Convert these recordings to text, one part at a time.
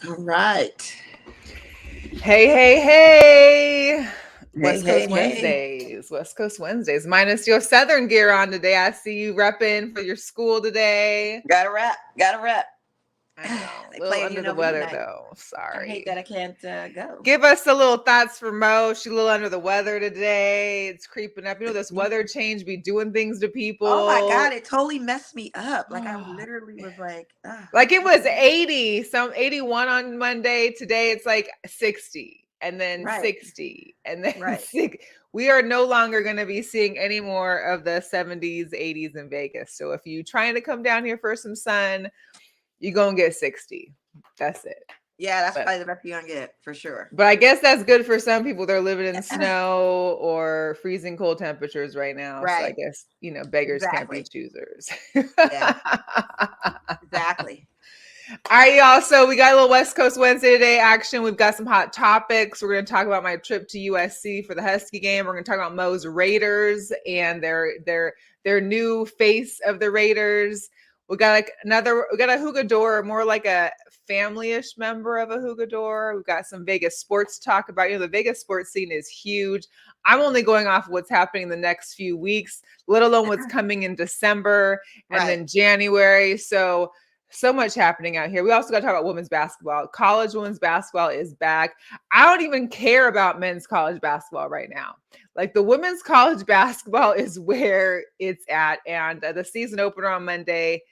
All right. Hey, hey, hey. Hey, West hey, Coast hey. Wednesdays. West Coast Wednesdays. Minus your Southern gear on today. I see you repping for your school today. Got a rep. Got a rep. I know. A They little playing under the UNLV weather, tonight. though. I hate Sorry. that I can't go. Give us a little thoughts for Mo. She a little under the weather today. It's creeping up. You know, this weather change be doing things to Oh my people. God, it totally messed me up. Like I literally was like, Like it what was the heck? 80, some 81 on Monday. Today it's like 60 and then Right, 60 and then right. six. We are no longer going to be seeing any more of the 70s, 80s in Vegas. So if you trying to come down here for some sun, you're going to get 60. That's it. Yeah, that's But probably the best you're gonna get for sure. but I guess that's good for some people. They're living in snow or freezing cold temperatures right now. So I Right. guess, beggars can't be Exactly. choosers. Yeah, exactly. All right, y'all. So we got a little West Coast Wednesday today action. We've got some hot topics. We're going to talk about my trip to USC for the Husky game. We're going to talk about Mo's Raiders and their new face of the Raiders. We got we got a Jugador, more like a family-ish member of a Jugador. We've got some Vegas sports talk about. The Vegas sports scene is huge. I'm only going off of what's happening in the next few weeks, let alone what's coming in December and Right. then January. So much happening out here. We also got to talk about women's basketball. College women's basketball is back. I don't even care about men's college basketball right now. Like the women's college basketball is where it's at. And the season opener on Monday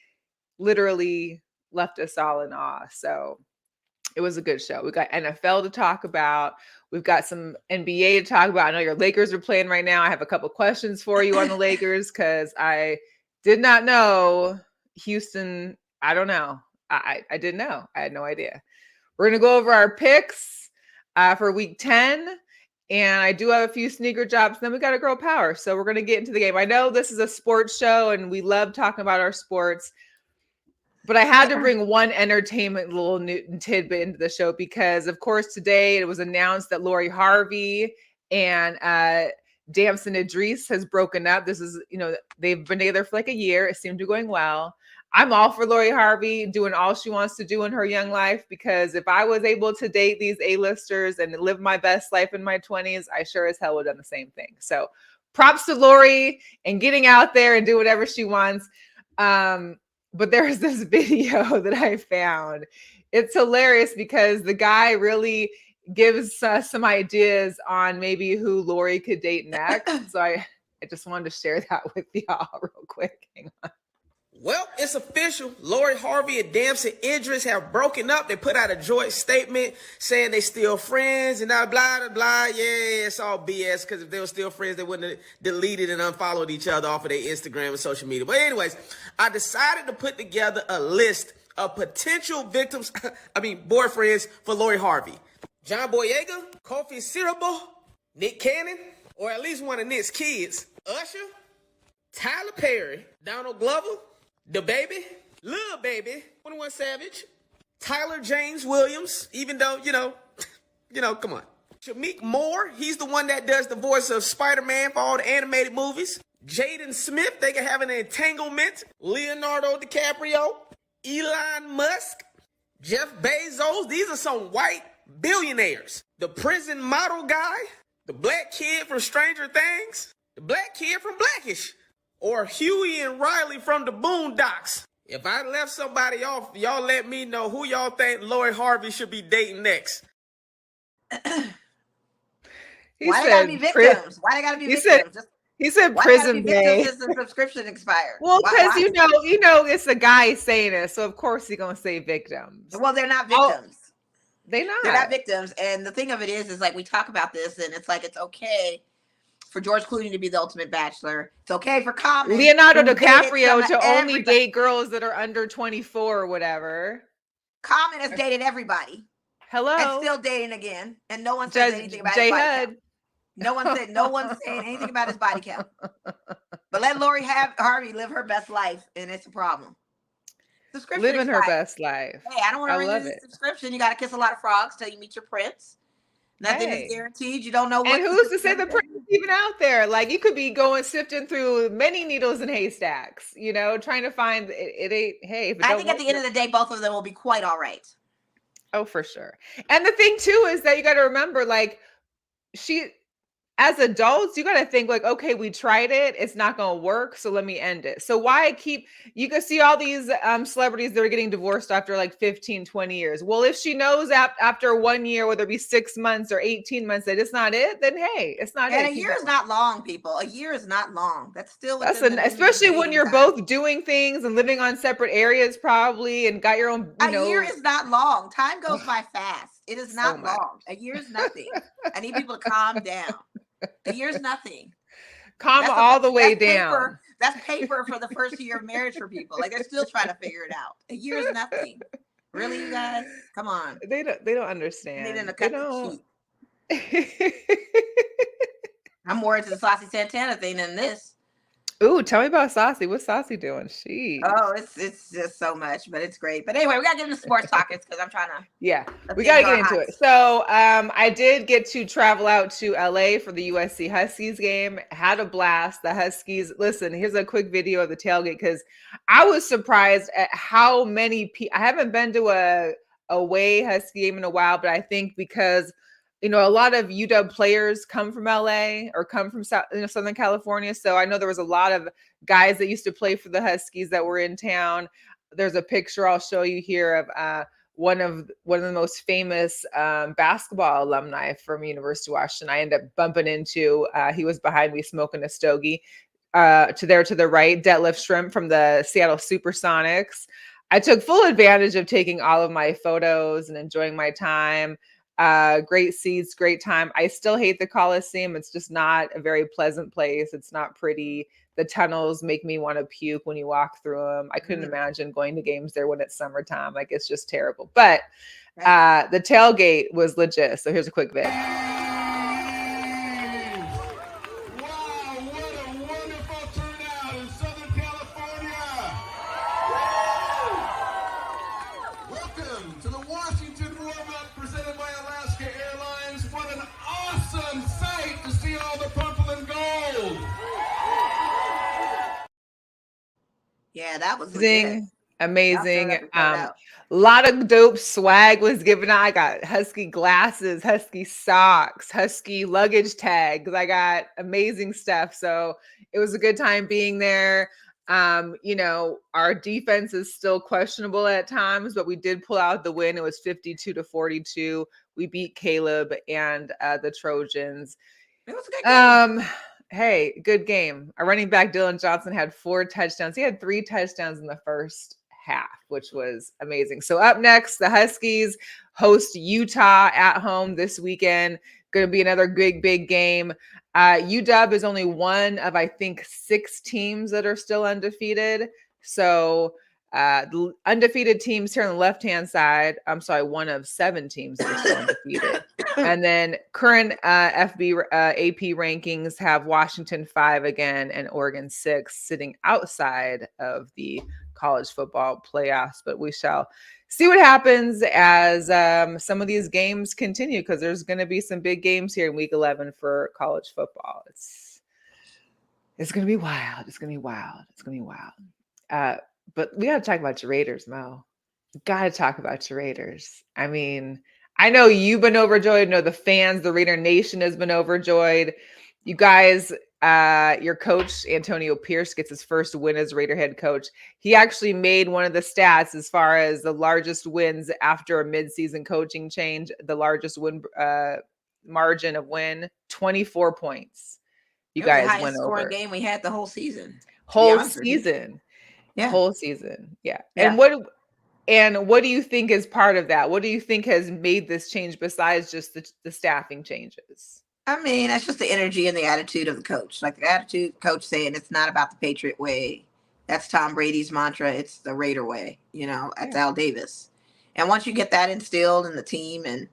literally left us all in awe. So it was a good show. We got NFL to talk about. We've got some NBA to talk about. I know your Lakers are playing right now. I have a couple questions for you on the Lakers because I did not know Houston. I don't know. I didn't know. I had no idea. We're gonna go over our picks for week 10. And I do have a few sneaker jobs. Then we got a girl power. So we're gonna get into the game. I know this is a sports show and we love talking about our sports. But I had to bring one entertainment little tidbit into the show because, of course, today it was announced that Lori Harvey and Damson Idris has broken up. This is, they've been together for like a year. It seemed to be going well. I'm all for Lori Harvey doing all she wants to do in her young life because if I was able to date these A-listers and live my best life in my 20s, I sure as hell would have done the same thing. So props to Lori and getting out there and do whatever she wants. But there's this video that I found. It's hilarious because the guy really gives us some ideas on maybe who Lori could date next. So I just wanted to share that with y'all real quick. Hang on. Well, it's official. Lori Harvey and Damson Idris have broken up. They put out a joint statement saying they still friends and blah, blah, blah. Yeah, it's all BS because if they were still friends, they wouldn't have deleted and unfollowed each other off of their Instagram and social media. But anyways, I decided to put together a list of potential victims, boyfriends for Lori Harvey. John Boyega, Kofi Siriboe, Nick Cannon, or at least one of Nick's kids. Usher, Tyler Perry, Donald Glover, the Baby, Lil Baby, 21 Savage, Tyler James Williams, even though, come on. Shameik Moore, he's the one that does the voice of Spider-Man for all the animated movies. Jaden Smith, they can have an entanglement. Leonardo DiCaprio, Elon Musk, Jeff Bezos. These are some white billionaires. The prison model guy, the black kid from Stranger Things, the black kid from Blackish. Or Huey and Riley from the Boondocks. If I left somebody off, y'all let me know who y'all think Lori Harvey should be dating next. Why they gotta be victims? Why they gotta be victims? He said Why they gotta be prison victims day. since the subscription expired? Well, because Why? it's a guy saying it, so of course he's gonna say victims. Well, they're not victims. They're not. They're not victims. And the thing of it is like we talk about this, and it's like it's okay for George Clooney to be the ultimate bachelor. It's okay for Common. Leonardo DiCaprio to only date girls that are under 24 or whatever. Common has dated everybody. Hello. And still dating again. And no one says anything about his body count. No one's saying anything about his body count. But let Lori Harvey live her best life, and it's a problem. Subscription living her best life. Hey, I don't want to renew the subscription. You got to kiss a lot of frogs till you meet your prince. Nothing is guaranteed. You don't know what. And who's to say the prince is even out there? Like you could be going sifting through many needles and haystacks, trying to find it ain't. Hey, I think at the end of the day, both of them will be quite all right. Oh, for sure. And the thing too is that you got to remember, like, as adults, you got to think like, okay, we tried it. It's not going to work. So let me end it. So why you can see all these celebrities that are getting divorced after like 15, 20 years. Well, if she knows after 1 year, whether it be 6 months or 18 months, that it's not it, then hey, it's not it. And a year is not long, people. A year is not long. That's still Especially when you're both doing things and living on separate areas probably and got your own, a year is not long. Time goes by fast. It is not long. A year is nothing. I need people to calm down. A year's nothing. Calm all the way down. That's paper for the first year of marriage for people. Like they're still trying to figure it out. A year is nothing. Really, you guys? Come on. They don't understand. They didn't cut the cheap. I'm more into the Saucy Santana thing than this. Ooh, tell me about Saucy. What's Saucy doing? Oh, it's just so much, but it's great. But anyway, we gotta get into sports talkers because I'm trying to. Yeah, we gotta get into it. So I did get to travel out to LA for the USC Huskies game. Had a blast. The Huskies. Listen, here's a quick video of the tailgate because I was surprised at how many people. I haven't been to a away Husky game in a while, but I think because a lot of UW players come from LA or come from Southern California. So I know there was a lot of guys that used to play for the Huskies that were in town. There's a picture I'll show you here of one of the most famous basketball alumni from University of Washington. I ended up bumping into, he was behind me smoking a stogie. To the right, Detlef Schrempf from the Seattle Supersonics. I took full advantage of taking all of my photos and enjoying my time. Great seats, great time. I still hate the Coliseum. It's just not a very pleasant place. It's not pretty. The tunnels make me want to puke when you walk through them. I couldn't imagine going to games there when it's summertime. Like, it's just terrible. But the tailgate was legit. So here's a quick vid. Yeah, that was amazing. A lot of dope swag was given out. I got Husky glasses, Husky socks, Husky luggage tags. I got amazing stuff. So it was a good time being there. Our defense is still questionable at times, but we did pull out the win. It was 52-42. We beat Caleb and the Trojans. It was a good game. Hey, good game. Our running back, Dylan Johnson, had 4 touchdowns. He had 3 touchdowns in the first half, which was amazing. So up next, the Huskies host Utah at home this weekend. Going to be another big game. UW is only one of, I think, 6 teams that are still undefeated. So the undefeated teams here on the left-hand side, I'm sorry, one of 7 teams that are still undefeated. And then current AP rankings have Washington 5 again and Oregon 6 sitting outside of the college football playoffs. But we shall see what happens as some of these games continue, because there's going to be some big games here in week 11 for college football. It's going to be wild. It's going to be wild. It's going to be wild. But we got to talk about your Raiders, Mo. Got to talk about your Raiders. I mean, I know you've been overjoyed. I know the fans, the Raider Nation has been overjoyed. You guys, your coach, Antonio Pierce, gets his first win as Raider head coach. He actually made one of the stats as far as the largest wins after a midseason coaching change, the largest win margin of win, 24 points. You guys the highest went scoring over. Game we had the whole season. Whole season. Yeah. Whole season. Yeah. And what do you think is part of that? What do you think has made this change besides just the staffing changes? I mean, that's just the energy and the attitude of the coach. Like the attitude coach saying it's not about the Patriot way. That's Tom Brady's mantra. It's the Raider way, that's Al Davis. And once you get that instilled in the team and,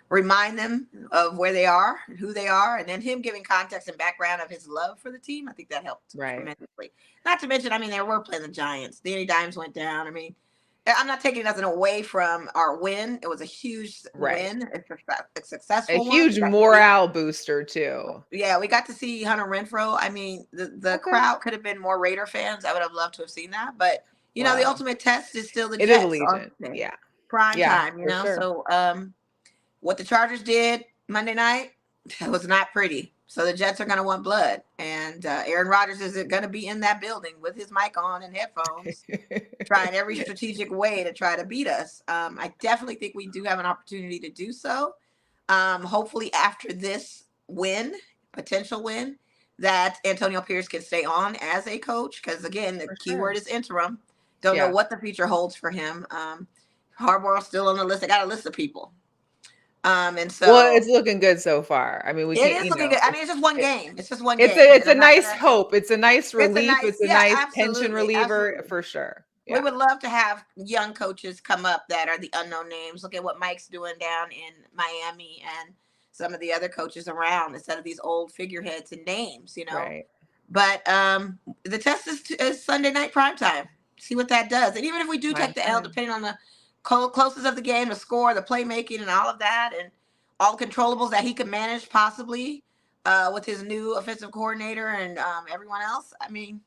remind them of where they are, who they are, and then him giving context and background of his love for the team, I think that helped tremendously. Not to mention, they were playing the Giants. Danny Dimes went down. I'm not taking nothing away from our win. It was a huge win. It's a successful one. A huge morale booster, too. Yeah, we got to see Hunter Renfrow. The crowd could have been more Raider fans. I would have loved to have seen that. But, the ultimate test is still the Jets. It is Allegiant. Yeah. prime time, you for know. sure. So what the Chargers did Monday night, it was not pretty. So the Jets are going to want blood, and Aaron Rodgers is going to be in that building with his mic on and headphones, trying every strategic way to try to beat us. I definitely think we do have an opportunity to do so. Hopefully, after this potential win, that Antonio Pierce can stay on as a coach, because again, the key word is interim. Don't know what the future holds for him. Harbaugh's still on the list. I got a list of people. And so, well, it's looking good so far. I mean, we it can't, is looking good. I mean, it's just one game. It's just one game. It's a nice hope. It's a nice relief. It's a nice tension reliever, absolutely. for sure. We would love to have young coaches come up that are the unknown names. Look at what Mike's doing down in Miami and some of the other coaches around, instead of these old figureheads and names, you know. Right. But the test is Sunday night primetime. See what that does. And even if we do take the L, depending on the closest of the game, the score, the playmaking, and all of that, and all the controllables that he could manage possibly with his new offensive coordinator and everyone else. I mean,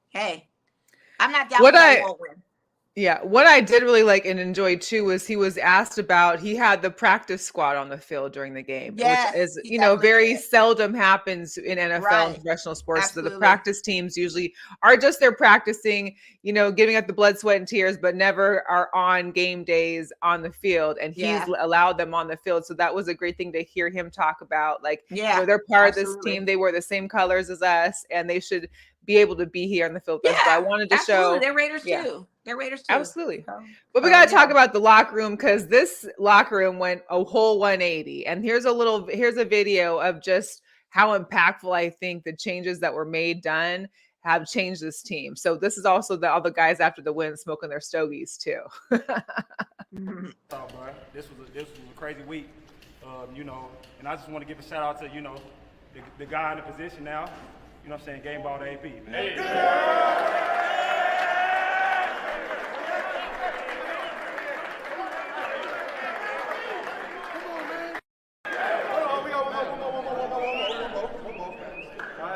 hey, I'm not doubting that he won't win. Yeah, what I did really like and enjoy too was he was asked about, he had the practice squad on the field during the game, which is, very seldom happens in NFL and professional sports. So the practice teams usually are just there practicing, giving up the blood, sweat, and tears, but never are on game days on the field. And he's allowed them on the field. So that was a great thing to hear him talk about. Like, they're part of this team. They wear the same colors as us, and they should be able to be here on the field. But I wanted to show they're Raiders too. They're Raiders too. Absolutely. But we got to talk about the locker room, because this locker room went a whole 180. And here's a video of just how impactful I think the changes that were done have changed this team. So this is also all the guys after the win smoking their stogies too. Oh, bro, this was a crazy week, and I just want to give a shout out to the guy in the position now. You know what I'm saying? Game ball to AP, man. Hey.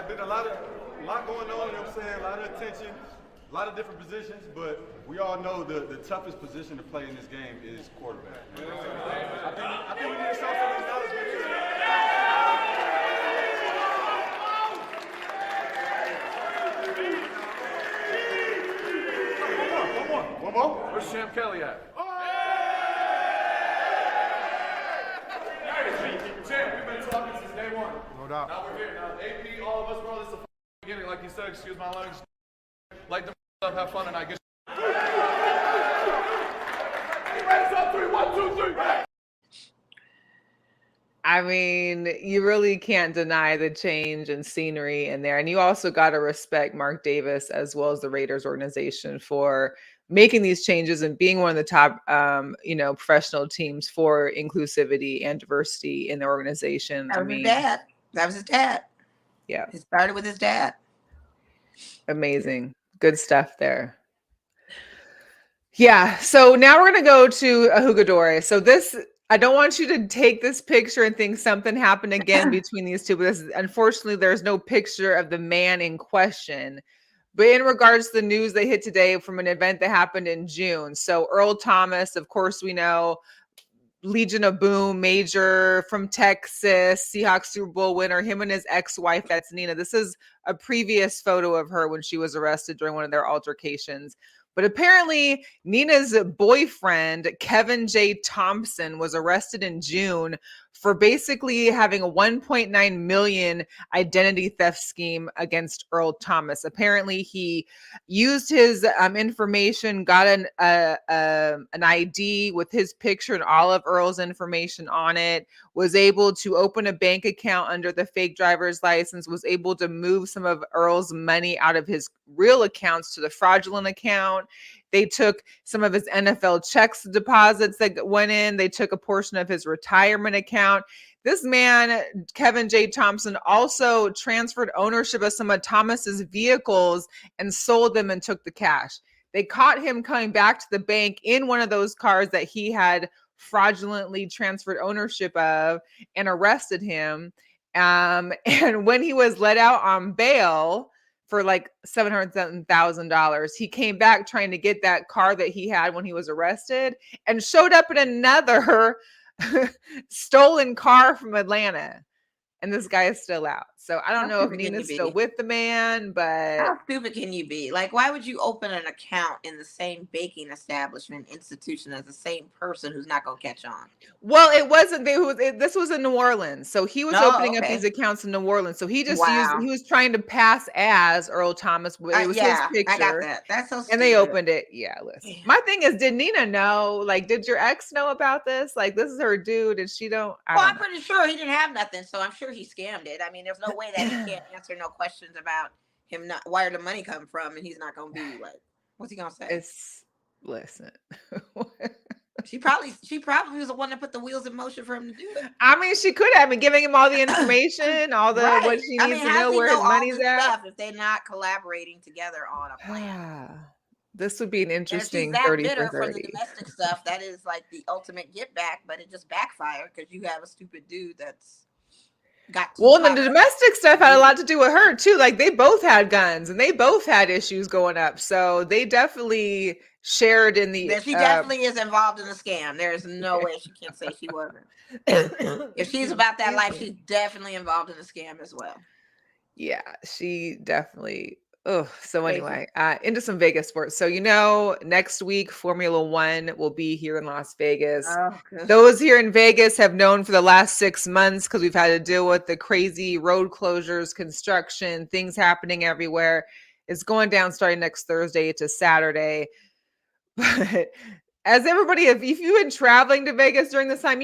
Been a lot going on, you know what I'm saying? A lot of attention, a lot of different positions, but we all know the toughest position to play in this game is quarterback. You know what I'm saying? I think we need to show some acknowledgement. One more? Where's Sam Kelly at? Champ, we've been talking since day one. No doubt. Now we're here. Now, AP, all of us, bro, this is the beginning. Like you said, excuse my language. Like the stuff, have fun, and I get. Raise up 3, 1, 2, 3. I mean, you really can't deny the change and scenery in there. And you also got to respect Mark Davis as well as the Raiders organization for making these changes and being one of the top, professional teams for inclusivity and diversity in the organization. That was his dad. Yeah. It started with his dad. Amazing. Good stuff there. Yeah. So now we're going to go to Ahugadore. So I don't want you to take this picture and think something happened again between these two, but unfortunately, there's no picture of the man in question. But in regards to the news they hit today from an event that happened in June. So Earl Thomas, of course, we know, Legion of Boom major from Texas, Seahawks Super Bowl winner, him and his ex-wife, that's Nina. This is a previous photo of her when she was arrested during one of their altercations. But apparently, Nina's boyfriend, Kevin J. Thompson, was arrested in June for basically having a $1.9 million identity theft scheme against Earl Thomas. Apparently, he used his information, got an ID with his picture and all of Earl's information on it, was able to open a bank account under the fake driver's license, was able to move some of Earl's money out of his real accounts to the fraudulent account. They took some of his NFL checks deposits that went in. They took a portion of his retirement account. This man, Kevin J. Thompson, also transferred ownership of some of Thomas's vehicles and sold them and took the cash. They caught him coming back to the bank in one of those cars that he had fraudulently transferred ownership of and arrested him. And when he was let out on bail for like $700,000. He came back trying to get that car that he had when he was arrested and showed up in another stolen car from Atlanta. And this guy is still out. So I don't know if Nina's still with the man, but how stupid can you be? Like, why would you open an account in the same baking establishment institution as the same person who's not going to catch on? Well, it wasn't. This was in New Orleans, so he was opening up these accounts in New Orleans. So he just he was trying to pass as Earl Thomas. It was his picture. I got that. That's so stupid. And they opened it. Yeah, listen. My thing is, did Nina know? Like, did your ex know about this? Like, this is her dude, and she don't. I'm pretty sure he didn't have nothing, so I'm sure he scammed it. I mean, there's no way that he can't answer no questions about him not where the money come from, and he's not gonna be like, what's he gonna say? Listen. She probably was the one that put the wheels in motion for him to do it. I mean, she could have been giving him all the information, all the what she needs to know where his money's at. If they're not collaborating together on a plan. This would be an interesting 30 for 30. From the domestic stuff, that is like the ultimate get back, but it just backfired because you have a stupid dude that's got and the domestic stuff had a lot to do with her too. Like, they both had guns and they both had issues going up. So they definitely shared in the she definitely is involved in the scam. There's no way she can't say she wasn't. If she's about that life, she's definitely involved in the scam as well. Yeah, she definitely. So anyway, into some Vegas sports. So, next week, Formula One will be here in Las Vegas. Those here in Vegas have known for the last 6 months because we've had to deal with the crazy road closures, construction, things happening everywhere. It's going down starting next Thursday to Saturday. But as everybody, if you've been traveling to Vegas during this time,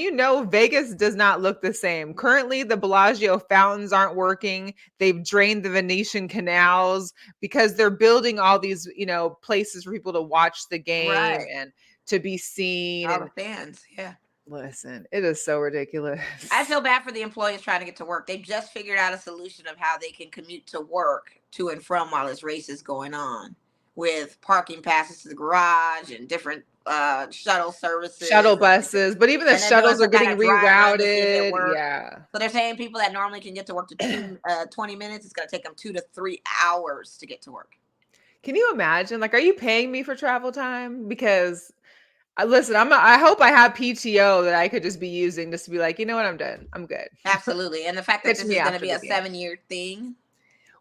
Vegas does not look the same. Currently, the Bellagio fountains aren't working. They've drained the Venetian canals because they're building all these, places for people to watch the game and to be seen. All the fans, yeah. Listen, it is so ridiculous. I feel bad for the employees trying to get to work. They've just figured out a solution of how they can commute to work to and from while this race is going on, with parking passes to the garage and different shuttle services, shuttle buses, but even the shuttles are getting rerouted. Yeah. So they're saying people that normally can get to work to 20 minutes, it's going to take them 2 to 3 hours to get to work. Can you imagine? Like, are you paying me for travel time? Because listen, I hope I have PTO that I could just be using just to be like, you know what, I'm done. I'm good. Absolutely. And the fact that this is going to be a 7-year thing.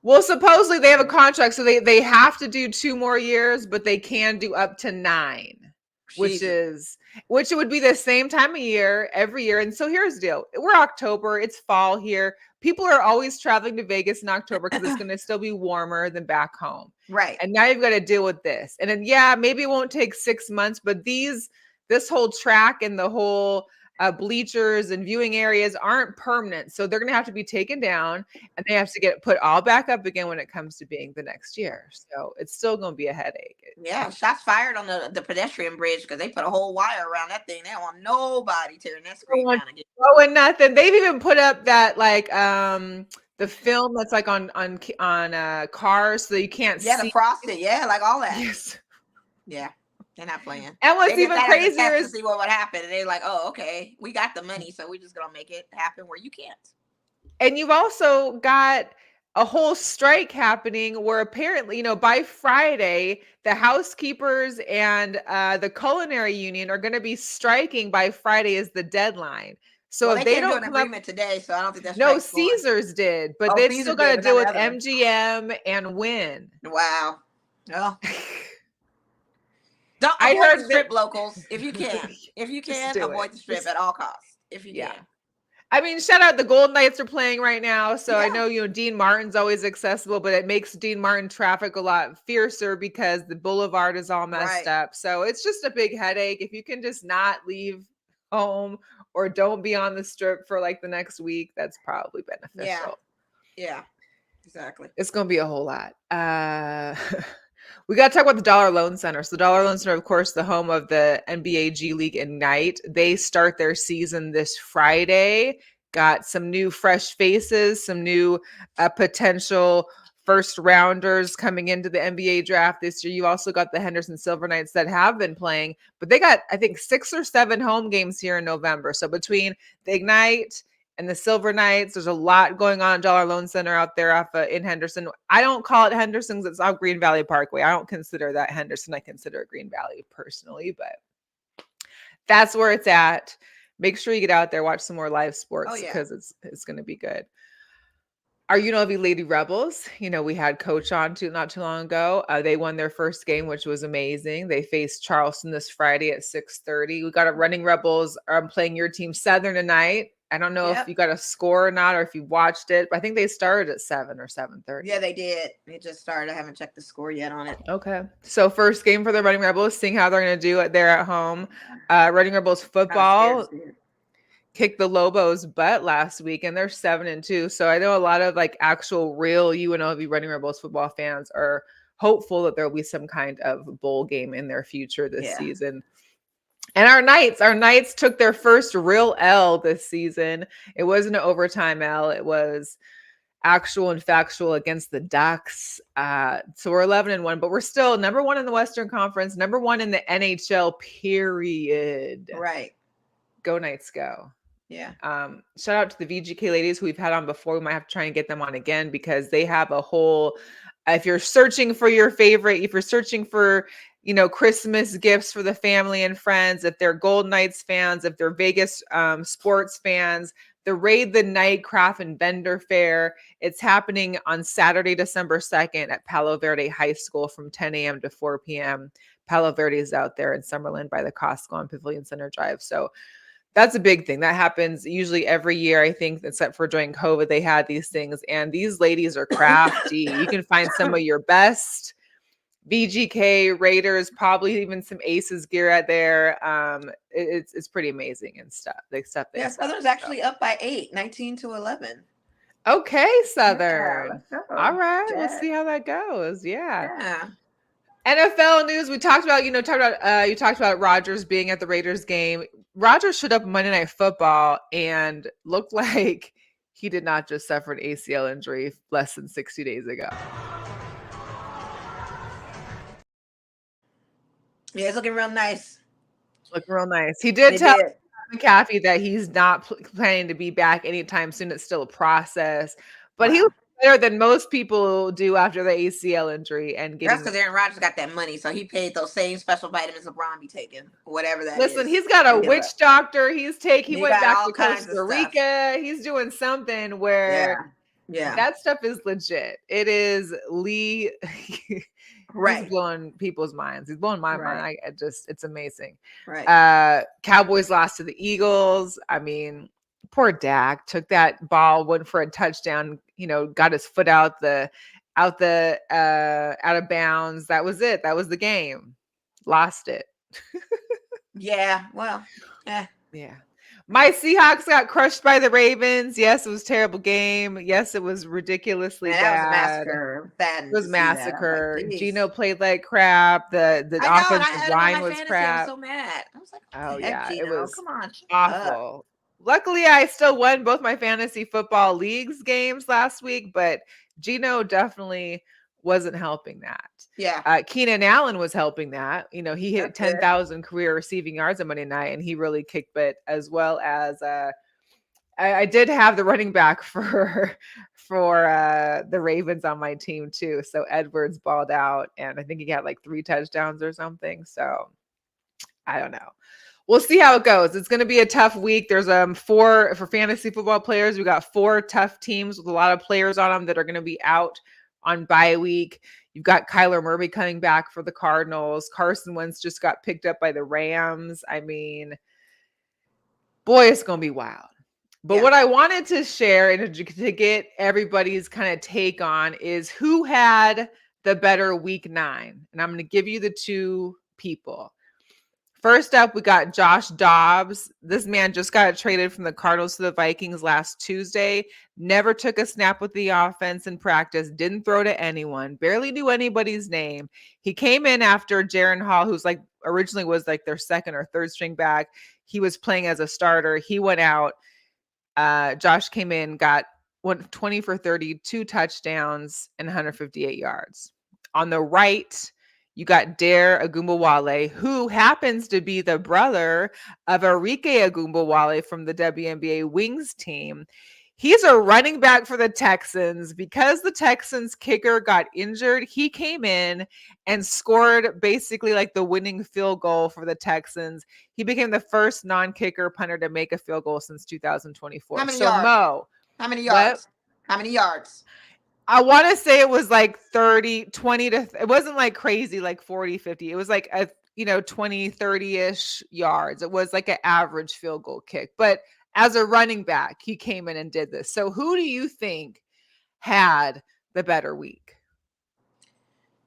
Well, supposedly they have a contract, so they have to do 2 more years, but they can do up to 9. Which would be the same time of year every year. And so here's the deal. We're October. It's fall here. People are always traveling to Vegas in October because it's going to still be warmer than back home. Right. And now you've got to deal with this. And then, maybe it won't take 6 months, but this whole track and the whole bleachers and viewing areas aren't permanent. So they're going to have to be taken down and they have to get put all back up again when it comes to being the next year. So it's still going to be a headache. Yeah. Shots fired on the pedestrian bridge because they put a whole wire around that thing. They don't want nobody tearing that screen down again. Oh, and nothing. They've even put up that the film that's like on cars so you can't see. Yeah, the frosted. Yeah, like all that. Yes. Yeah. They're not playing. And what's even crazier is to see what would happen. And they're like, oh, okay, we got the money, so we're just gonna make it happen where you can't. And you've also got a whole strike happening where apparently, by Friday, the housekeepers and the culinary union are going to be striking by Friday is the deadline. So if they don't do an agreement today, so I don't think that's no. Caesars did, but they've still got to deal with MGM and Wynn. Wow. Well. Don't avoid the strip, locals. If you can, avoid the strip at all costs. If you can. I mean, shout out the Golden Knights are playing right now. So I know, Dean Martin's always accessible, but it makes Dean Martin traffic a lot fiercer because the boulevard is all messed up. So it's just a big headache. If you can just not leave home or don't be on the strip for like the next week, that's probably beneficial. Yeah, exactly. It's going to be a whole lot. We got to talk about the Dollar Loan Center. So the Dollar Loan Center, of course, the home of the NBA G League Ignite. They start their season this Friday. Got some new fresh faces, some new potential first rounders coming into the NBA draft this year. You also got the Henderson Silver Knights that have been playing, but they got, I think, 6 or 7 home games here in November. So between the Ignite and the Silver Knights. There's a lot going on at Dollar Loan Center out there in Henderson. I don't call it Henderson's. It's off Green Valley Parkway. I don't consider that Henderson. I consider it Green Valley personally, but that's where it's at. Make sure you get out there, watch some more live sports because it's going to be good. Our UNLV Lady Rebels, we had Coach on not too long ago. They won their first game, which was amazing. They faced Charleston this Friday at 6:30. We got a Running Rebels playing your team Southern tonight. I don't know if you got a score or not, or if you watched it, but I think they started at 7 or 7:30. Yeah, they did. They just started. I haven't checked the score yet on it. Okay. So first game for the Running Rebels, seeing how they're going to do it there at home. Running Rebels football kicked the Lobos' butt last week, and they're 7-2. So I know a lot of actual real UNLV Running Rebels football fans are hopeful that there will be some kind of bowl game in their future this season. And our Knights took their first real L this season. It wasn't an overtime L. It was actual and factual against the Ducks. So we're 11-1, but we're still number 1 in the Western Conference, number 1 in the NHL, period. Right. Go Knights, go. Yeah. Shout out to the VGK ladies who we've had on before. We might have to try and get them on again because they have a whole, if you're searching for your favorite, if you're searching for, Christmas gifts for the family and friends, if they're Golden Knights fans, if they're Vegas sports fans, the Raid the Night Craft and Vendor Fair. It's happening on Saturday, December 2nd at Palo Verde High School from 10 a.m. to 4 p.m. Palo Verde is out there in Summerlin by the Costco on Pavilion Center Drive. So that's a big thing. That happens usually every year, I think, except for during COVID, they had these things. And these ladies are crafty. You can find some of your best VGK Raiders, probably even some Aces gear out there. It's pretty amazing and stuff. Southern's actually up by 8, 19-11. Okay, Southern. All right, we'll see how that goes. Yeah. NFL news. We talked about, you talked about Rodgers being at the Raiders game. Rodgers showed up Monday Night Football and looked like he did not just suffer an ACL injury less than 60 days ago. Yeah, it's looking real nice. He did tell McAfee that he's not planning to be back anytime soon. It's still a process, but he was better than most people do after the ACL injury. And that's because Aaron Rodgers got that money, so he paid those same special vitamins LeBron be taking, whatever that is. Listen, he's got a witch doctor. He went back to Costa Rica. He's doing something where that stuff is legit. It is Lee. Right. He's blowing people's minds. He's blowing my mind. It's amazing. Right. Cowboys lost to the Eagles. I mean, poor Dak took that ball, went for a touchdown, got his foot out of bounds. That was it. That was the game. Lost it. Yeah. Well, yeah. My Seahawks got crushed by the Ravens. Yes, it was a terrible game. Yes, it was ridiculously bad. That was a massacre. It was massacre. Like, Gino played like crap. The offensive line was crap. I was so mad. I was like, oh yeah, Gino? It was come on, awful. Luckily, I still won both my fantasy football leagues games last week, but Gino definitely wasn't helping that. Yeah. Keenan Allen was helping that. He hit 10,000 career receiving yards on Monday night, and he really kicked butt, as well as I did have the running back for the Ravens on my team too. So Edwards balled out, and I think he got like 3 touchdowns or something. So I don't know. We'll see how it goes. It's going to be a tough week. There's 4 for fantasy football players. We got 4 tough teams with a lot of players on them that are going to be out on bye week. You've got Kyler Murray coming back for the Cardinals. Carson Wentz just got picked up by the Rams. I mean, boy, it's going to be wild. But what I wanted to share and to get everybody's kind of take on is who had the better week 9. And I'm going to give you the 2 people. First up, we got Josh Dobbs. This man just got traded from the Cardinals to the Vikings last Tuesday. Never took a snap with the offense in practice. Didn't throw to anyone. Barely knew anybody's name. He came in after Jaron Hall, who's originally was their second or third string back. He was playing as a starter. He went out. Josh came in, went 20 for 30, 2 touchdowns, and 158 yards. On the right, You got Dare Agumbawale, who happens to be the brother of Arike Agumbawale from the WNBA Wings team. He's a running back for the Texans. Because the Texans kicker got injured, he came in and scored basically like the winning field goal for the Texans. He became the first non-kicker punter to make a field goal since 2024. How many So yards? Mo, How many what? yards? How many yards? I want to say it was like 30, 20 to, it wasn't like crazy, like 40, 50. It was like a, 20, 30-ish yards. It was like an average field goal kick. But as a running back, he came in and did this. So who do you think had the better week?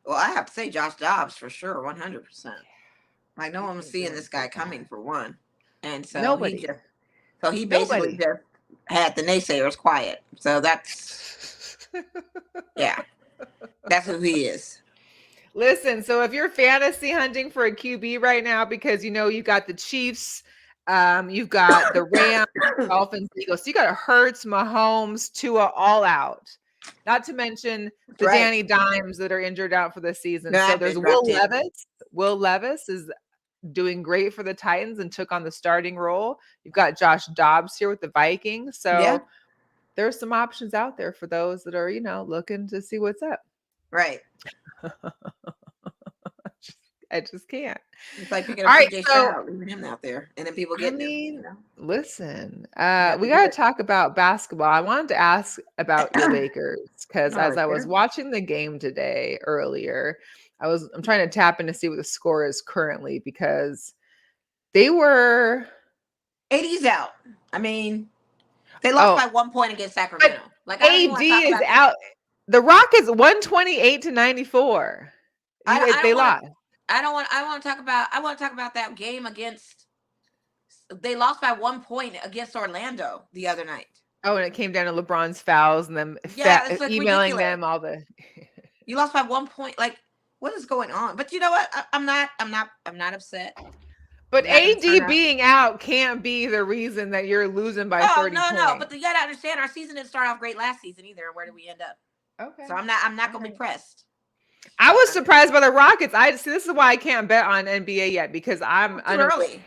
Well, I have to say Josh Dobbs for sure, 100%. Like no one was seeing this guy coming for one. And so Nobody. he basically just had the naysayers quiet. So that's yeah. That's who he is. Listen, so if you're fantasy hunting for a QB right now, because you got the Chiefs, you've got the Rams, Dolphins, Eagles, so you got Hurts, Mahomes, Tua all out. Not to mention the Danny Dimes that are injured out for the season. No, so there's Will Levis. Will Levis is doing great for the Titans and took on the starting role. You've got Josh Dobbs here with the Vikings. So there's some options out there for those that are, looking to see what's up. Right. I just can't. It's like picking up PJ Stroud, leaving him out there, and then people getting him. Listen, we got to talk about basketball. I wanted to ask about your Lakers because as I was watching the game today earlier, I'm trying to tap in to see what the score is currently because they were 80's out. I mean, they lost by 1 point against Sacramento. Like AD is out. The Rockets 128-94. They lost. I want to talk about that game against. They lost by 1 point against Orlando the other night. Oh, and it came down to LeBron's fouls and them emailing ridiculous. Them all the. You lost by 1 point. Like, what is going on? But you know what? I'm not upset. But AD being out can't be the reason that you're losing by 30 points. No. But you gotta understand, our season didn't start off great last season either. Where did we end up? Okay. So I'm not gonna be pressed. I was surprised by the Rockets. This is why I can't bet on NBA yet because I'm too early.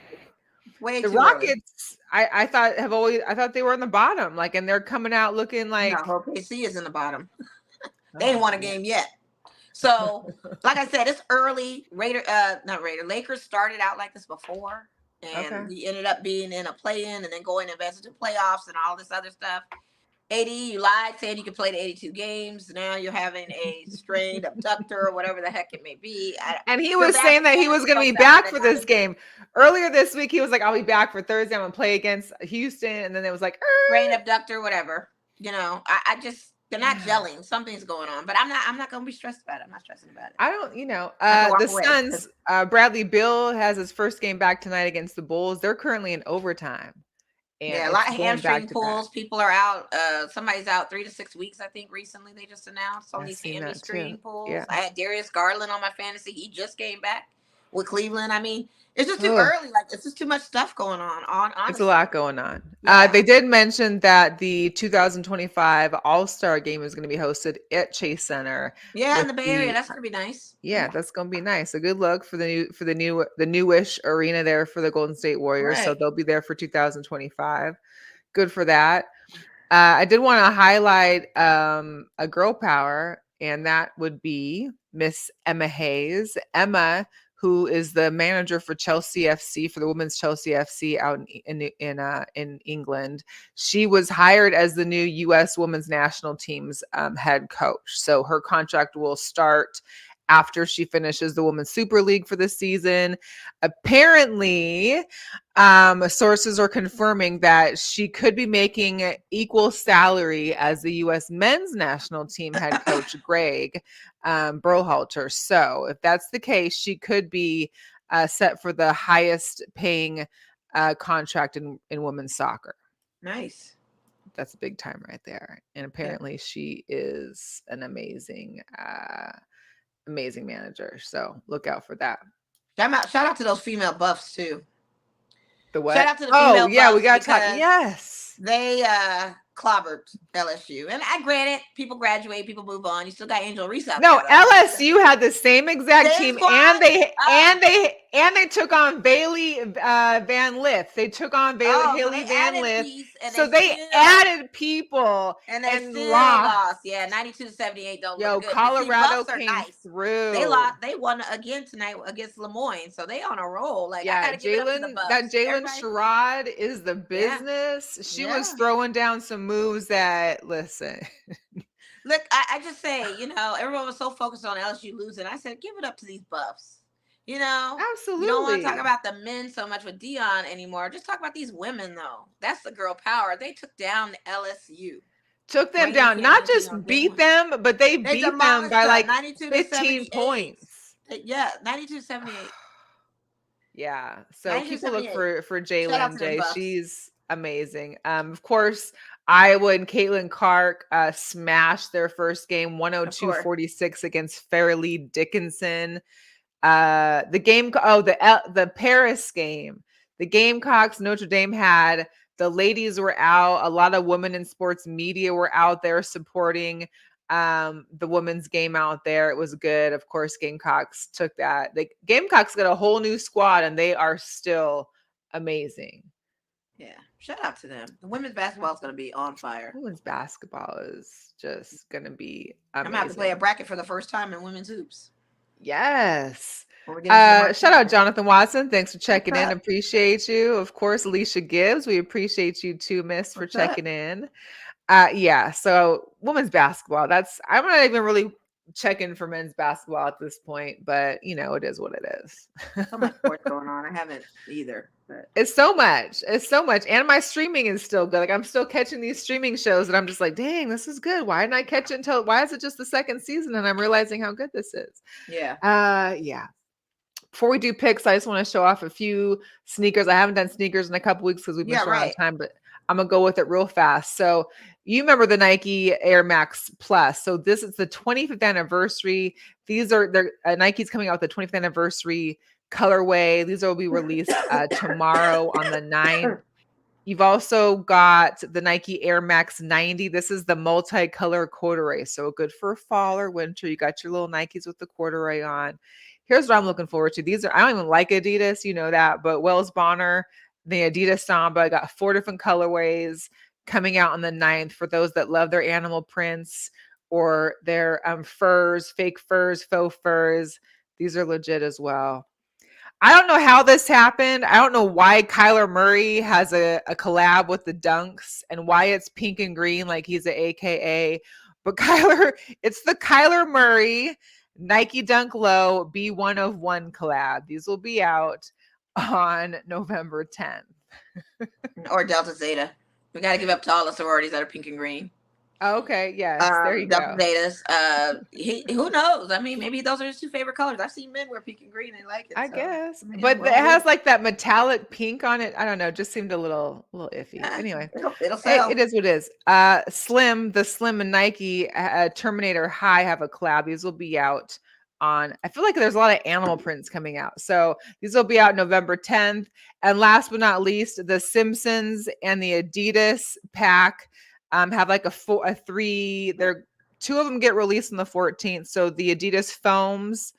Way the too Rockets. Early. I thought they were on the bottom, like, and they're coming out looking like OKC is in the bottom. They ain't won a game yet. So, like I said, it's early. Lakers started out like this before, and we ended up being in a play-in, and then going and invested in playoffs and all this other stuff. 80, you lied saying you could play the 82 games. Now you're having a strained abductor or whatever the heck it may be. And he was saying that he was going to be back for this game. Earlier this week, he was like, I'll be back for Thursday. I'm going to play against Houston. And then it was like, strained abductor, whatever. I just, they're not gelling. Something's going on. But I'm not going to be stressed about it. I'm not stressing about it. I don't, the Suns, Bradley Beal has his first game back tonight against the Bulls. They're currently in overtime. And a lot of hamstring pulls. People are out. Somebody's out 3 to 6 weeks, I think, recently. They just announced on these hamstring pulls. Yeah. I had Darius Garland on my fantasy. He just came back with Cleveland. I mean, it's just too early. Like, it's just too much stuff going on. Honestly. It's a lot going on. Yeah. They did mention that the 2025 All-Star Game is going to be hosted at Chase Center. Yeah, in the Bay Area. That's going to be nice. Yeah, that's going to be nice. A good look for the newish arena there for the Golden State Warriors. Right. So they'll be there for 2025. Good for that. I did want to highlight a girl power, and that would be Miss Emma Hayes. Emma, who is the manager for Chelsea FC, for the women's Chelsea FC out in England. She was hired as the new U.S. women's national team's head coach. So her contract will start after she finishes the Women's Super League for this season. Apparently, sources are confirming that she could be making equal salary as the U.S. men's national team head coach, Greg Berhalter. So if that's the case, she could be set for the highest paying contract in women's soccer. Nice. That's a big time right there. And apparently she is an amazing manager. So look out for that. Shout out to those female buffs too. The what? Shout out to the female buffs. We got to talk. Yes. They clobbered LSU. And I granted, people graduate, people move on. You still got Angel Reese out No, there. LSU had the same exact Same team, squad? and they took on Bailey Van Lith. They took on Haley Van Lith. So they added people and and lost. Yeah, 92-78 don't look good. Colorado Buffs are came nice. through. They lost. They won again tonight against Lemoyne, so they on a roll. Like, I gotta give it up to the Buffs. That Jalen Sherrod is the business. Yeah. She was throwing down some moves that, listen. Look, I just say, you know, everyone was so focused on LSU losing. I said, give it up to these Buffs. You know, absolutely. You don't want to talk about the men so much with Dion anymore. Just talk about these women, though. That's the girl power. They took down LSU. Took them down, not just beat them, but they beat them by like 15 points. Yeah, 92-78. Yeah, so people look for Jalen J. She's amazing. Of course, Iowa and Caitlin Clark smashed their first game 102-46 against Fairleigh Dickinson. The game, the Paris game, the Gamecocks Notre Dame had. The ladies were out. A lot of women in sports media were out there supporting the women's game out there. It was good. Of course, Gamecocks took that. The Gamecocks got a whole new squad, and they are still amazing. Yeah, shout out to them. The women's basketball is going to be on fire. Women's basketball is just going to be amazing. I'm going to have to play a bracket for the first time in women's hoops. Yes. Shout out Jonathan Watson. Thanks for checking in. Appreciate you. Of course, Alicia Gibbs. We appreciate you too, Miss, for checking in. Yeah. So women's basketball. I'm not even really checking for men's basketball at this point, but you know, it is what it is. So much sports going on. I haven't either. But it's so much. And my streaming is still good. Like I'm still catching these streaming shows and I'm just like, dang, this is good. Why didn't I catch it why is it just the second season? And I'm realizing how good this is. Yeah. Yeah. Before we do picks, I just want to show off a few sneakers. I haven't done sneakers in a couple weeks because we've been short on time, but I'm going to go with it real fast. So you remember the Nike Air Max Plus. So this is the 25th anniversary. Nike's coming out with the 25th anniversary colorway. These will be released tomorrow on the 9th. You've also got the Nike Air Max 90. This is the multicolor corduroy. So good for fall or winter. You got your little Nikes with the corduroy on. Here's what I'm looking forward to. I don't even like Adidas, you know that, but Wells Bonner, the Adidas Samba, got 4 different colorways coming out on the 9th for those that love their animal prints or their furs, fake furs, faux furs. These are legit as well. I don't know how this happened. I don't know why Kyler Murray has a collab with the Dunks and why it's pink and green like he's an AKA. But it's the Kyler Murray Nike Dunk Low Be One of One collab. These will be out on November 10th. Or Delta Zeta. We got to give up to all the sororities that are pink and green. Okay, yes, there you Delta go. Zetas. Who knows? I mean, maybe those are his 2 favorite colors. I've seen men wear pink and green and like it. I guess, but it has like that metallic pink on it. I don't know. It just seemed a little iffy. Anyway, it'll sell. It is what it is. The Slim and Nike Terminator High have a collab. These will be out on. I feel like there's a lot of animal prints coming out, so these will be out November 10th. And last but not least, the Simpsons and the Adidas pack. Have like a 3. They're 2 of them get released on the 14th. So the Adidas Foams,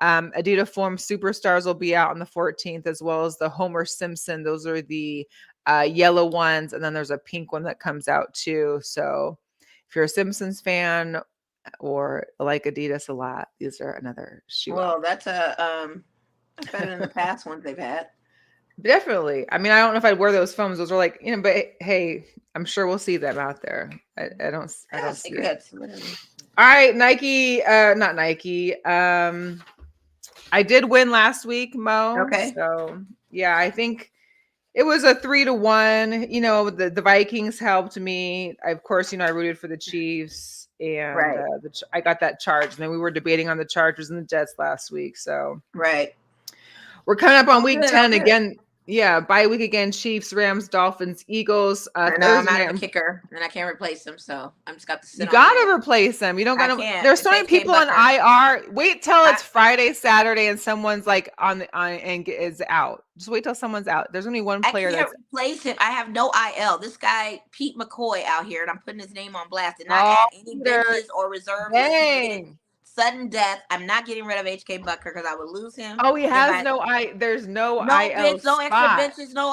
Adidas Foam Superstars will be out on the 14th, as well as the Homer Simpson. Those are the yellow ones, and then there's a pink one that comes out too. So if you're a Simpsons fan or like Adidas a lot, these are another shoe. Well, that's better than the past ones they've had. Definitely. I mean, I don't know if I'd wear those foams. Those are like, but hey, I'm sure we'll see them out there. I don't see it. All right, Nike, not Nike. I did win last week, Mo. Okay. So yeah, I think it was a 3-1. The Vikings helped me. Of course, I rooted for the Chiefs, and I got that charge. And then we were debating on the Chargers and the Jets last week. So right. We're coming up on week 10 again. Yeah, bye week again. Chiefs, Rams, Dolphins, Eagles. No, I'm Thursday out of night. the kicker, and I can't replace him, so I'm just got to sit You on gotta it. replace them. You don't I gotta. can't. There's It's so many HK people on Bucker. IR. Wait till it's Friday, Saturday, and someone's like on and is out. Just wait till someone's out. There's only one I player can't that's. replace him. I have no IL. This guy, Pete McCoy, out here, and I'm putting his name on blast. Did not Oh, add any Peter. benches or reserve list. He's getting Dang. sudden death. I'm not getting rid of HK Bucker because I would lose him. Oh, he has I, no I. There's no no IL bench, no extra spot. benches, no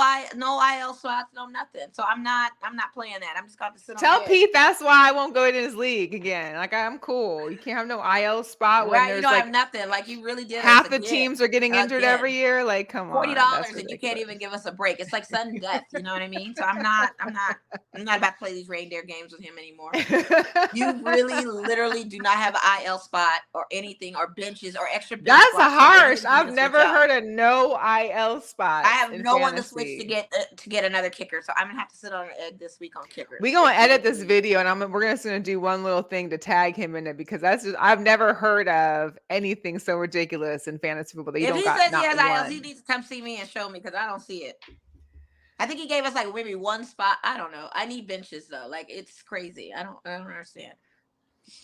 IL slots, no nothing. So I'm not playing that. I'm just going to sit Tell on the Pete that's why I won't go in his league again. Like I'm cool. You can't have no IL spot when right. there's You don't like have nothing. Like you really did. half us the again. teams are getting injured every year. Like, come on, $40 and you can't even give us a break. It's like sudden death. You know what I mean? So I'm not about to play these reindeer games with him anymore. You really, literally do not have an IL spot or anything or benches or extra. That's spots. harsh. I've never heard of no IL spot. I have no one to switch to get another kicker, so I'm gonna have to sit on an egg this week on kickers. We're gonna edit this video, and we're just gonna do one little thing to tag him in it because that's just I've never heard of anything so ridiculous in fantasy football that you if don't he got says not he has one. ILs, he needs to come see me and show me because I don't see it. I think he gave us like maybe one spot. I don't know. I need benches though. Like it's crazy. I don't understand.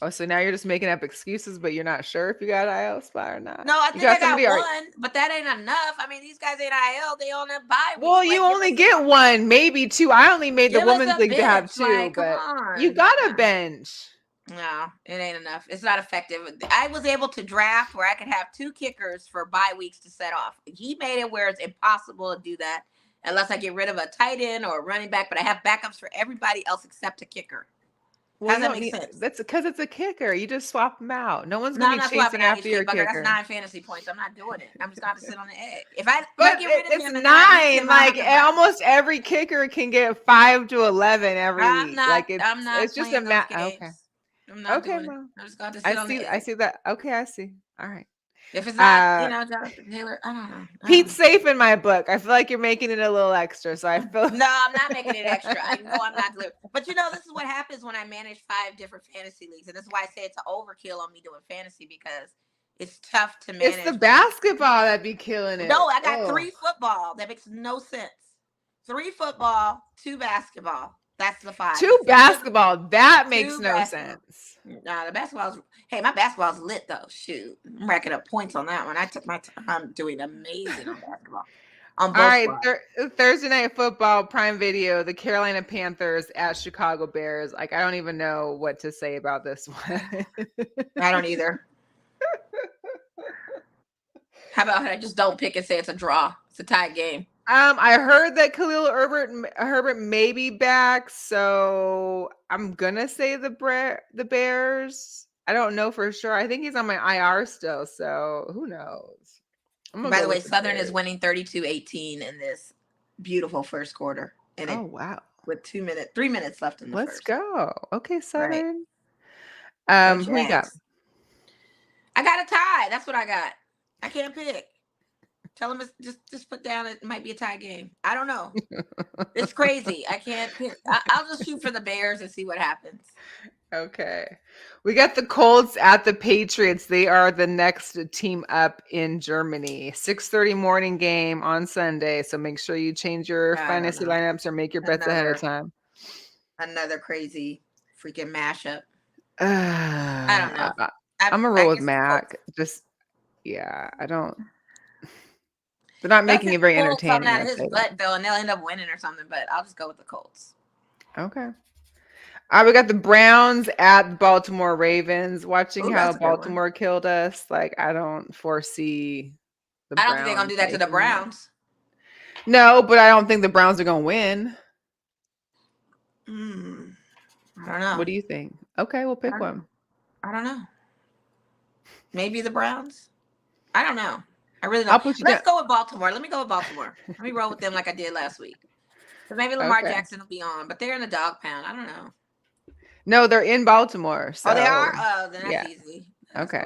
Oh, so now you're just making up excuses, but you're not sure if you got an IL spot or not. No, I think I got one, but that ain't enough. I mean, these guys ain't IL. They on a bye week. Well, you only get one, maybe two. I only made the women's league to have two, like, but you got a bench. No, it ain't enough. It's not effective. I was able to draft where I could have two kickers for bye weeks to set off. He made it where it's impossible to do that unless I get rid of a tight end or a running back, but I have backups for everybody else except a kicker. Well, How does that make sense? That's because it's a kicker. You just swap them out. No one's going to be chasing after your kicker. That's 9 fantasy points. I'm not doing it. I'm just going to sit on the egg. If I get rid of him, it's 9. Like almost every kicker can get 5 to 11 every week. I'm not. It's just a match. Okay. I'm not doing Mom. it. I'm just going to sit on the egg. I see that. Okay, I see. All right. If it's not, Jonathan Taylor, I don't know. Pete's safe in my book. I feel like you're making it a little extra, so I feel. No, I'm not making it extra. I know I'm not delivering. But this is what happens when I manage 5 different fantasy leagues, and that's why I say it's an overkill on me doing fantasy because it's tough to manage. It's the basketball that be killing it. No, I got 3 football. That makes no sense. 3 football, 2 basketball. That's the 5. 2 basketball. That makes no sense. Nah, the basketball's. Hey, my basketball's lit though. Shoot, I'm racking up points on that one. I took my time doing amazing on basketball. On both All right, Thursday night football prime video. The Carolina Panthers at Chicago Bears. Like I don't even know what to say about this one. I don't either. How about I just don't pick and say it's a draw? It's a tied game. I heard that Khalil Herbert may be back, so I'm gonna say the Bears. I don't know for sure. I think he's on my IR still, so who knows? By the way, Southern is winning 32-18 in this beautiful first quarter. And wow! With 3 minutes left in the first. Let's go. Okay, Southern. Right. Who we got? I got a tie. That's what I got. I can't pick. Tell him just put down it might be a tie game. I don't know. It's crazy. I can't pick. I'll just shoot for the Bears and see what happens. Okay. We got the Colts at the Patriots. They are the next team up in Germany. 6:30 morning game on Sunday. So make sure you change your fantasy lineups or make your bets ahead of time. Another crazy freaking mashup. I don't know. I'm going to roll with Mac. I don't. They're not making it very entertaining. Out of his butt, though, and they'll end up winning or something, but I'll just go with the Colts. Okay. We got the Browns at Baltimore Ravens. Watching how Baltimore killed us. Like, I don't foresee the Browns. I don't think they're going to do that to the Browns. No, but I don't think the Browns are going to win. I don't know. What do you think? Okay, we'll pick one. I don't know. Maybe the Browns? I don't know. I really don't. Let's go with Baltimore. Let me go with Baltimore. Let me roll with them like I did last week. So maybe Lamar Jackson will be on, but they're in the dog pound. I don't know. No, they're in Baltimore. So. Oh, they are? Oh, then that's easy. Okay.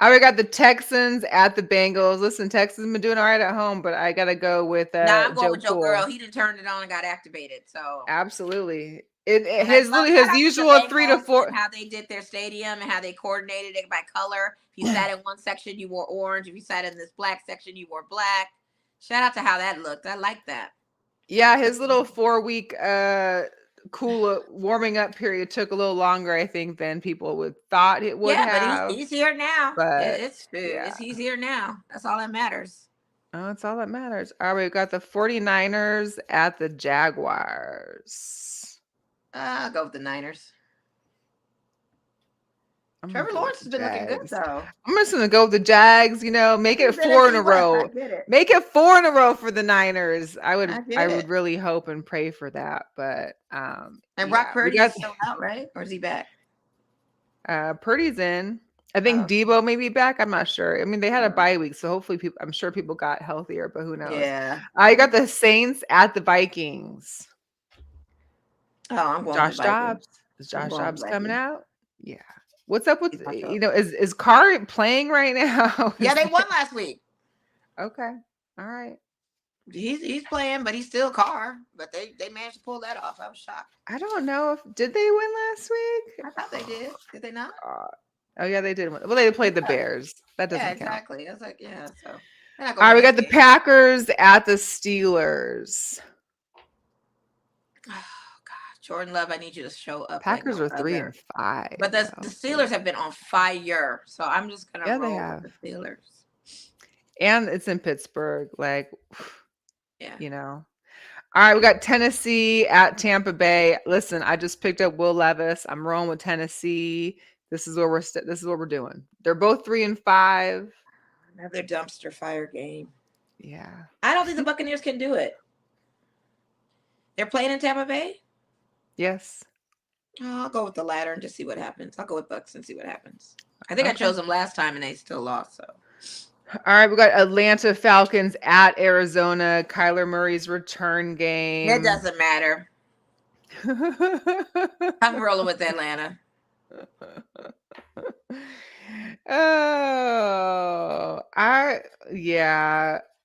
We got the Texans at the Bengals. Listen, Texans have been doing all right at home, but I got to go with I'm going with Joe Burrow. He didn't turn it on and got activated. So absolutely. His usual 3 to 4. How they did their stadium and how they coordinated it by color. If you sat in one section, you wore orange. If you sat in this black section, you wore black. Shout out to how that looked. I like that. Yeah, his little 4-week cool warming up period took a little longer, I think, than people would thought it would Yeah, but have. he's here now. But It's he's here now. That's all that matters. oh, that's all that matters. All right, we've got the 49ers at the Jaguars. I'll go with the Niners. I'm Trevor gonna go Lawrence with has the been looking good Jags. though. I'm just gonna go with the Jags. Make it He's been 4 in a NFC West, row. I get it. Make it 4 in a row for the Niners. I I would get it. really hope and pray for that. But And yeah, Brock we Purdy got is still out, right? Or is he back? Purdy's in. I think Oh. Debo may be back. I'm not sure. I mean, they had a bye week, so hopefully I'm sure people got healthier, but who knows? Yeah. I got the Saints at the Vikings. Oh, I'm going Josh with Vikings. Dobbs. Is I'm Josh going with Dobbs coming Vikings. out? Yeah. What's up with He's not sure. is Carr playing right now? Yeah, they won last week. Okay. All right. He's playing, but he's still Carr. But they managed to pull that off. I was shocked. I don't know if did they win last week? I thought they did. Did they not? Oh yeah, they did win. Well, they played the Bears. That doesn't Yeah, count. exactly. I was like, yeah. So. All right, we got the Packers at the Steelers. Oh God, Jordan Love, I need you to show up. Packers like are 3-5. But the Steelers have been on fire, so I'm just gonna roll with the Steelers. And it's in Pittsburgh, Yeah. All right, we got Tennessee at Tampa Bay. Listen, I just picked up Will Levis. I'm rolling with Tennessee. This is what we're doing. They're both 3-5. Another dumpster fire game. Yeah. I don't think the Buccaneers can do it. They're playing in Tampa Bay? Yes. Oh, I'll go with the latter and just see what happens. I'll go with Bucks and see what happens. I think I chose them last time and they still lost. So. All right, we got Atlanta Falcons at Arizona. Kyler Murray's return game. It doesn't matter. I'm rolling with Atlanta.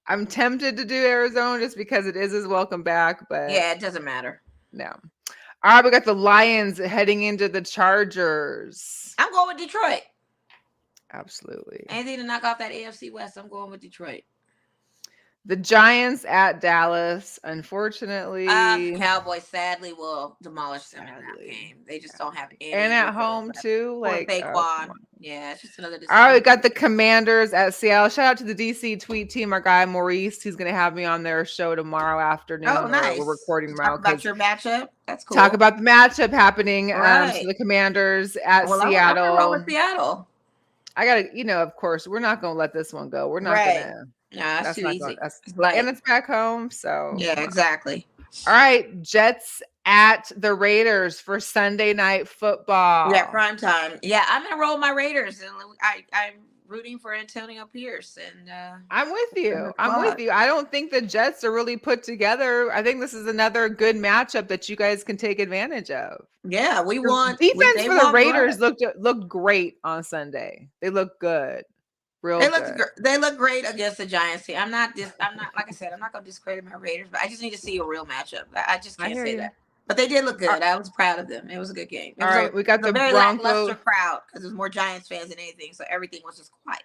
I'm tempted to do Arizona just because it is his welcome back, but yeah, it doesn't matter. No. All right, we got the Lions heading into the Chargers. I'm going with Detroit. Absolutely. Anything to knock off that AFC West, I'm going with Detroit. The Giants at Dallas, unfortunately. Cowboys sadly will demolish them in that game. They just don't have any. And at home too, like Saquon. Yeah, it's just another. All right, we got the Commanders at Seattle. Shout out to the DC tweet team, our guy Maurice. He's going to have me on their show tomorrow afternoon. Oh, nice. We're recording tomorrow. Talk about your matchup. That's cool. Talk about the matchup happening. Right. So the Commanders at Seattle. I'm roll with Seattle. I gotta, of course, we're not gonna let this one go. We're not gonna. Nah, that's too easy. And it's back home, so yeah, exactly. All right, Jets at the Raiders for Sunday Night Football. Yeah, prime time. Yeah, I'm gonna roll my Raiders, and I'm rooting for Antonio Pierce. And I'm with you. I don't think the Jets are really put together. I think this is another good matchup that you guys can take advantage of. Yeah, we want defense for the Raiders looked great on Sunday. They look good. They look great against the Giants team. I'm not like I said, I'm not gonna discredit my Raiders, but I just need to see a real matchup. I just can't say that. But they did look good. I was proud of them. It was a good game. All right, we got the very Broncos lackluster crowd because there's more Giants fans than anything, so everything was just quiet.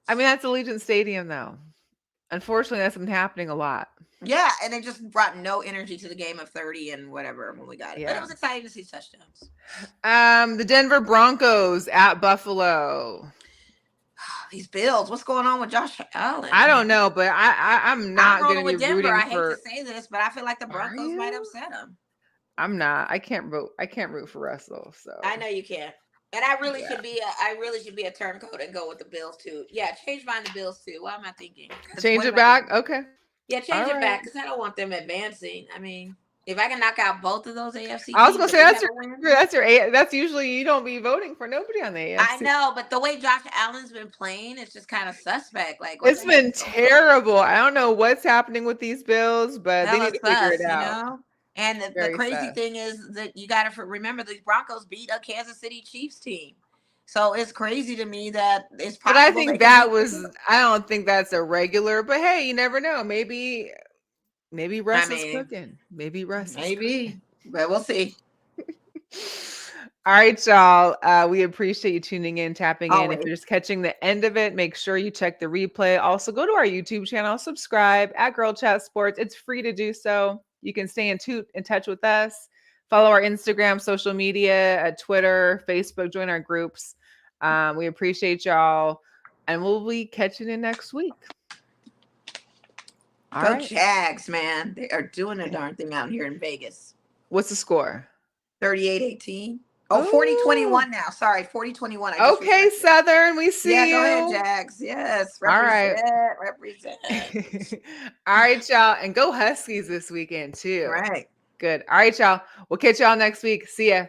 I mean, that's Allegiant Stadium, though. Unfortunately, that's been happening a lot. Yeah, and it just brought no energy to the game of 30 and whatever when we got it. Yeah. But it was exciting to see touchdowns. The Denver Broncos at Buffalo. These Bills, what's going on with Josh Allen? I don't know, but I'm not going to be rooting I hate for. to say this, but I feel like the Broncos might upset them. I'm not. I can't root for Russell. So I know you can't. And I really should be a turncoat and go with the Bills too. Yeah, change mine to Bills too. What am I thinking? Change it back? Okay. Yeah, change it back because I don't want them advancing. I mean, if I can knock out both of those AFC I was gonna say that's usually you don't be voting for nobody on the AFC. I know, but the way Josh Allen's been playing, it's just kind of suspect. Like it's been terrible. I don't know what's happening with these Bills, but they need to figure it out. You know? And the crazy thing is that you got to remember the Broncos beat a Kansas City Chiefs team. So it's crazy to me that it's possible. But I think I don't think that's a regular, but hey, you never know. Maybe Russ is cooking. Maybe Russ. Maybe, but we'll see. All right, y'all. We appreciate you tuning in, tapping in. If Always. you're just catching the end of it, make sure you check the replay. Also, go to our YouTube channel, subscribe at Girl Chat Sports. It's free to do so. You can stay in touch with us. Follow our Instagram, social media, Twitter, Facebook. Join our groups. We appreciate y'all, and we'll be catching you next week. All Go right. Jags, man. They are doing a darn thing out here in Vegas. What's the score? 38-18. Oh, 40-21 now. Sorry, 40-21. Okay, Southern, we see you. Yeah, go ahead, Jags. Yes, All right. Represent. All right, y'all. And go Huskies this weekend, too. All right. Good. All right, y'all. We'll catch y'all next week. See ya.